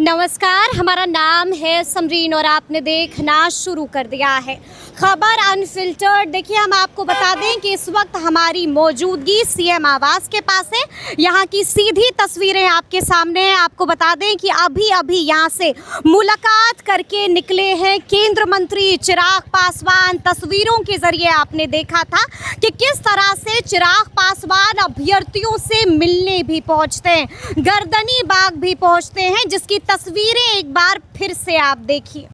नमस्कार, हमारा नाम है समरीन और आपने देखना शुरू कर दिया है खबर अनफिल्टर्ड। देखिए, हम आपको बता दें कि इस वक्त हमारी मौजूदगी सीएम आवास के पास है। यहाँ की सीधी तस्वीरें आपके सामने हैं। आपको बता दें कि अभी अभी यहाँ से मुलाकात करके निकले हैं केंद्र मंत्री चिराग पासवान। तस्वीरों के जरिए आपने देखा था कि किस तरह से चिराग पासवान अभ्यर्थियों से मिलने भी पहुँचते हैं, गर्दनी बाग भी पहुँचते हैं, जिसकी तस्वीरें एक बार फिर से आप देखिए।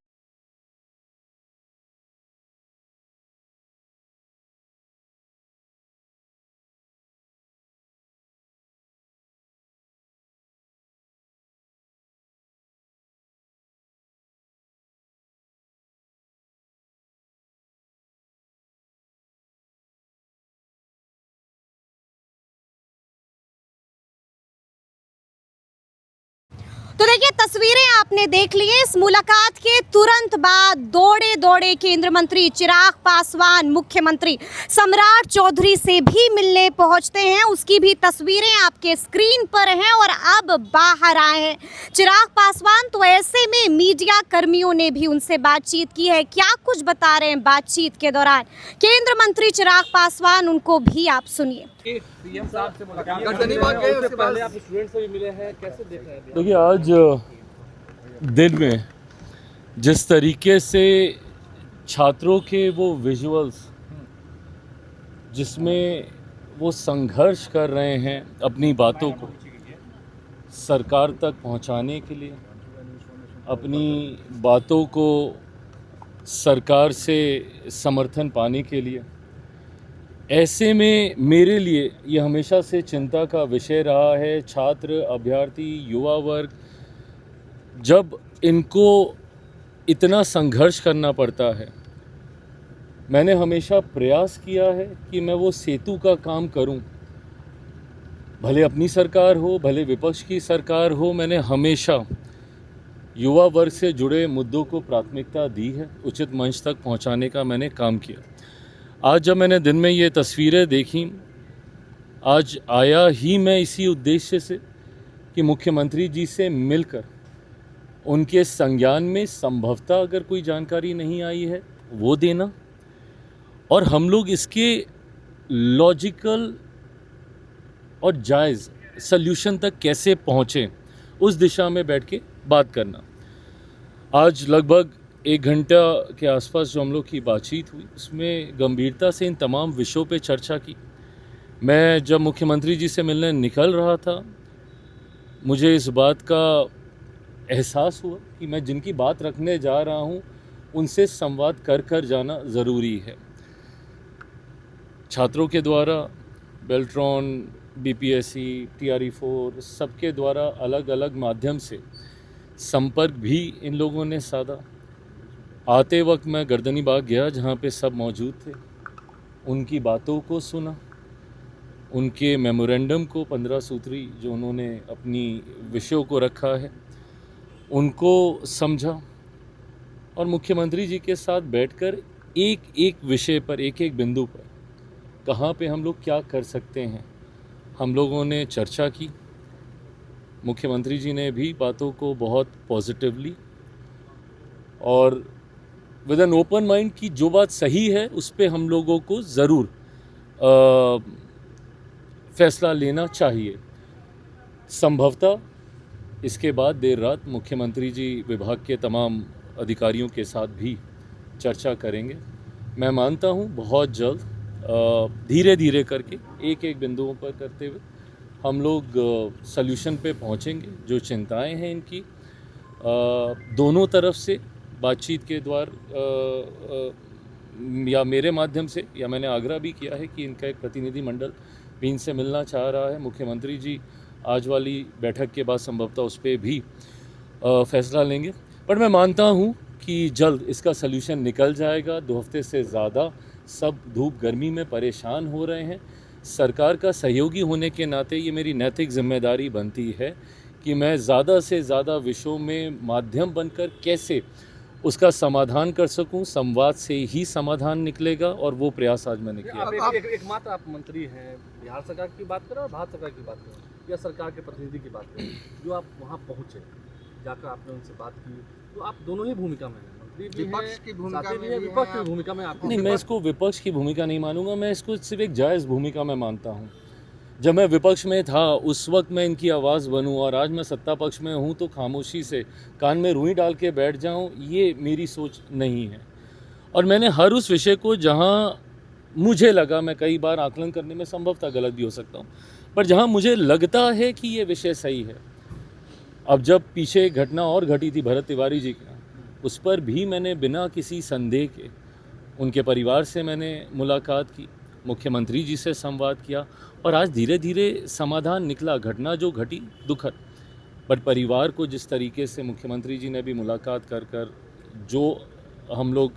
तो देखिए, तस्वीरें आपने देख ली है। इस मुलाकात के तुरंत बाद दौड़े दौड़े केंद्र मंत्री चिराग पासवान मुख्यमंत्री सम्राट चौधरी से भी मिलने पहुंचते हैं। उसकी भी तस्वीरें आपके स्क्रीन पर हैं और अब बाहर आए हैं चिराग पासवान। तो ऐसे में मीडिया कर्मियों ने भी उनसे बातचीत की है। क्या कुछ बता रहे हैं बातचीत के दौरान केंद्र मंत्री चिराग पासवान, उनको भी आप सुनिए। सीएम साहब से मुलाकात उससे पहले आप स्टूडेंट से भी मिले हैं, कैसे देख रहे हैं? देखिए, आज दिन में जिस तरीके से छात्रों के वो विजुअल्स जिसमें वो संघर्ष कर रहे हैं अपनी बातों को सरकार तक पहुंचाने के लिए, अपनी बातों को सरकार से समर्थन पाने के लिए, ऐसे में मेरे लिए ये हमेशा से चिंता का विषय रहा है। छात्र, अभ्यर्थी, युवा वर्ग, जब इनको इतना संघर्ष करना पड़ता है, मैंने हमेशा प्रयास किया है कि मैं वो सेतु का काम करूं। भले अपनी सरकार हो, भले विपक्ष की सरकार हो, मैंने हमेशा युवा वर्ग से जुड़े मुद्दों को प्राथमिकता दी है। उचित मंच तक पहुंचाने का मैंने काम किया। आज जब मैंने दिन में ये तस्वीरें देखी, आज आया ही मैं इसी उद्देश्य से कि मुख्यमंत्री जी से मिलकर उनके संज्ञान में संभवतः अगर कोई जानकारी नहीं आई है वो देना, और हम लोग इसके लॉजिकल और जायज़ सल्यूशन तक कैसे पहुँचें उस दिशा में बैठ के बात करना। आज लगभग 1 घंटा के आसपास जो हम लोग की बातचीत हुई, उसमें गंभीरता से इन तमाम विषयों पे चर्चा की। मैं जब मुख्यमंत्री जी से मिलने निकल रहा था, मुझे इस बात का एहसास हुआ कि मैं जिनकी बात रखने जा रहा हूँ उनसे संवाद कर जाना ज़रूरी है। छात्रों के द्वारा बेल्ट्रॉन, बीपीएससी, TRE4 सबके द्वारा अलग अलग माध्यम से संपर्क भी इन लोगों ने साधा। आते वक्त मैं गर्दनी बाग गया जहाँ पे सब मौजूद थे, उनकी बातों को सुना, उनके मेमोरेंडम को 15 सूत्री जो उन्होंने अपनी विषयों को रखा है उनको समझा, और मुख्यमंत्री जी के साथ बैठकर एक एक विषय पर, एक एक बिंदु पर कहाँ पे हम लोग क्या कर सकते हैं, हम लोगों ने चर्चा की। मुख्यमंत्री जी ने भी बातों को बहुत पॉजिटिवली और विद एन ओपन माइंड की जो बात सही है उस पे हम लोगों को ज़रूर फैसला लेना चाहिए। संभवतः इसके बाद देर रात मुख्यमंत्री जी विभाग के तमाम अधिकारियों के साथ भी चर्चा करेंगे। मैं मानता हूँ बहुत जल्द धीरे धीरे करके एक एक बिंदुओं पर करते हुए हम लोग सल्यूशन पे पहुँचेंगे। जो चिंताएं हैं इनकी दोनों तरफ से बातचीत के द्वारा या मेरे माध्यम से, या मैंने आग्रह भी किया है कि इनका एक प्रतिनिधिमंडल भी इनसे मिलना चाह रहा है। मुख्यमंत्री जी आज वाली बैठक के बाद संभवतः उस पर भी फैसला लेंगे, पर मैं मानता हूँ कि जल्द इसका सल्यूशन निकल जाएगा। 2 हफ्ते से ज़्यादा सब धूप गर्मी में परेशान हो रहे हैं। सरकार का सहयोगी होने के नाते ये मेरी नैतिक जिम्मेदारी बनती है कि मैं ज़्यादा से ज़्यादा विषयों में माध्यम बनकर कैसे उसका समाधान कर सकूं। संवाद से ही समाधान निकलेगा, और वो प्रयास आज मैंने किया। एकमात्र आप मंत्री हैं, बिहार सरकार की बात करें और भारत सरकार की बात करें या सरकार के प्रतिनिधि की बात करें, जो आप वहाँ पहुँचे, जाकर आपने उनसे बात की, तो आप दोनों ही भूमिका में हैं, मंत्री भी विपक्ष हैं, की भूमिका साथी में भी हैं, भी विपक्ष हैं की भूमिका में आपको नहीं, मैं इसको विपक्ष की भूमिका नहीं मानूंगा, मैं इसको सिर्फ एक जायज़ भूमिका में मानता हूँ। जब मैं विपक्ष में था उस वक्त मैं इनकी आवाज़ बनूं, और आज मैं सत्ता पक्ष में हूं तो खामोशी से कान में रुई डाल के बैठ जाऊं, ये मेरी सोच नहीं है। और मैंने हर उस विषय को जहां मुझे लगा, मैं कई बार आकलन करने में संभवतः गलत भी हो सकता हूं, पर जहां मुझे लगता है कि ये विषय सही है। अब जब पीछे एक घटना और घटी थी भरत तिवारी जी की, उस पर भी मैंने बिना किसी संदेह के उनके परिवार से मैंने मुलाकात की, मुख्यमंत्री जी से संवाद किया, और आज धीरे धीरे समाधान निकला। घटना जो घटी दुखद, बट परिवार को जिस तरीके से मुख्यमंत्री जी ने भी मुलाकात कर कर जो हम लोग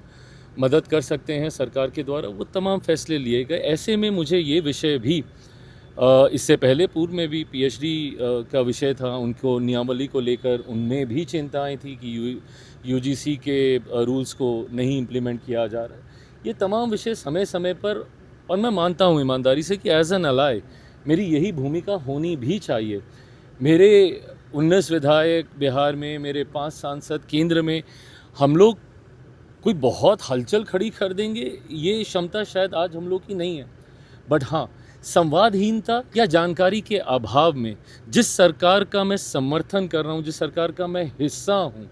मदद कर सकते हैं सरकार के द्वारा, वो तमाम फैसले लिए गए। ऐसे में मुझे ये विषय भी इससे पहले पूर्व में भी पीएचडी का विषय था, उनको नियमावली को लेकर उनमें भी चिंताएं थी कि यूजीसी के रूल्स को नहीं इम्प्लीमेंट किया जा रहा है। ये तमाम विषय समय समय पर, और मैं मानता हूँ ईमानदारी से कि एज एन अलाय मेरी यही भूमिका होनी भी चाहिए। मेरे 19 विधायक बिहार में, मेरे 5 सांसद केंद्र में, हम लोग कोई बहुत हलचल खड़ी कर देंगे ये क्षमता शायद आज हम लोग की नहीं है। बट हाँ, संवादहीनता या जानकारी के अभाव में जिस सरकार का मैं समर्थन कर रहा हूँ, जिस सरकार का मैं हिस्सा हूँ,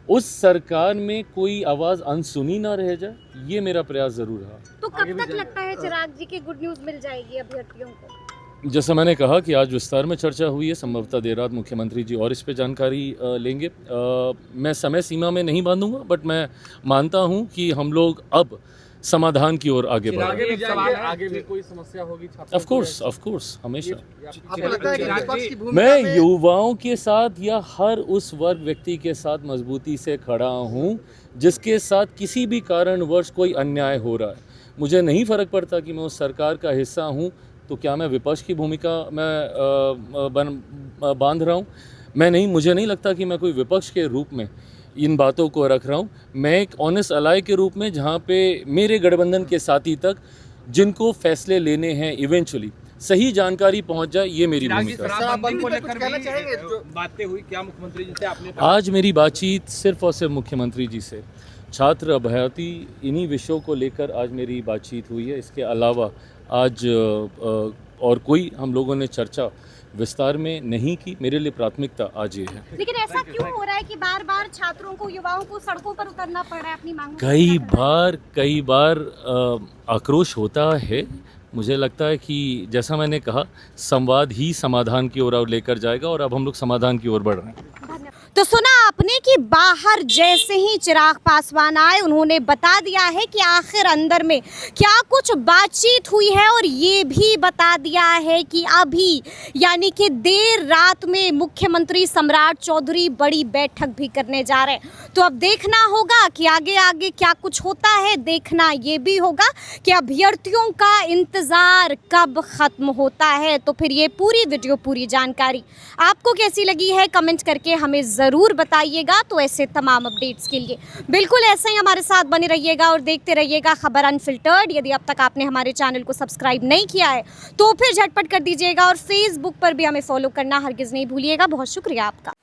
उस सरकार में कोई आवाज़ अनसुनी ना रह जाए, ये मेरा प्रयास ज़रूर रहा। तो कब तक लगता है चिराग जी की गुड न्यूज़ मिल जाएगी अभ्यर्थियों को? जैसा मैंने कहा कि आज विस्तार में चर्चा हुई है, संभवतः देर रात मुख्यमंत्री जी और इस पे जानकारी लेंगे। मैं समय सीमा में नहीं बांधूंगा, बट मैं मानता हूं कि हम लोग अब समाधान की ओर आगे बढ़ रहे हैं। आगे भी कोई समस्या होगी? ऑफ कोर्स, हमेशा। आपको लगता है कि विपक्ष की भूमिका मैं में युवाओं के साथ या हर उस वर्ग व्यक्ति के साथ मजबूती से खड़ा हूं जिसके साथ किसी भी कारणवश कोई अन्याय हो रहा है। मुझे नहीं फ़र्क पड़ता कि मैं उस सरकार का हिस्सा हूं, तो क्या मैं विपक्ष की भूमिका में बांध रहा हूं? मैं नहीं, मुझे नहीं लगता कि मैं कोई विपक्ष के रूप में इन बातों को रख रहा हूं। मैं एक ऑनेस्ट अलाय के रूप में, जहां पे मेरे गठबंधन के साथी तक जिनको फैसले लेने हैं इवेंचुअली सही जानकारी पहुंच जाए, ये मेरी भूमिका है। शराबबंदी को लेकर कहना चाहेंगे बातें हुई क्या मुख्यमंत्री जी से आपने? आज मेरी बातचीत सिर्फ और सिर्फ मुख्यमंत्री जी से, छात्र अभ्यर्थी इन्हीं विषयों को लेकर आज मेरी बातचीत हुई है। इसके अलावा आज और कोई हम लोगों ने चर्चा विस्तार में नहीं की। मेरे लिए प्राथमिकता आज ये है। लेकिन ऐसा क्यों हो रहा है कि बार बार छात्रों को, युवाओं को सड़कों पर उतरना पड़ रहा है अपनी मांगों? कई बार आक्रोश होता है। मुझे लगता है कि जैसा मैंने कहा, संवाद ही समाधान की ओर लेकर जाएगा, और अब हम लोग समाधान की ओर बढ़ रहे हैं। तो सुना आपने कि बाहर जैसे ही चिराग पासवान आए, उन्होंने बता दिया है कि आखिर अंदर में क्या कुछ बातचीत हुई है, और ये भी बता दिया है कि अभी यानी कि देर रात में मुख्यमंत्री सम्राट चौधरी बड़ी बैठक भी करने जा रहे हैं। तो अब देखना होगा कि आगे आगे क्या कुछ होता है। देखना ये भी होगा कि अभ्यर्थियों का इंतज़ार कब ख़त्म होता है। तो फिर ये पूरी वीडियो, पूरी जानकारी आपको कैसी लगी है, कमेंट करके हमें ज़रूर बताइएगा। तो ऐसे तमाम अपडेट्स के लिए बिल्कुल ऐसे ही हमारे साथ बने रहिएगा और देखते रहिएगा खबर अनफिल्टर्ड। यदि अब तक आपने हमारे चैनल को सब्सक्राइब नहीं किया है तो फिर झटपट कर दीजिएगा, और फेसबुक पर भी हमें फॉलो करना हरगिज़ नहीं भूलिएगा। बहुत शुक्रिया आपका।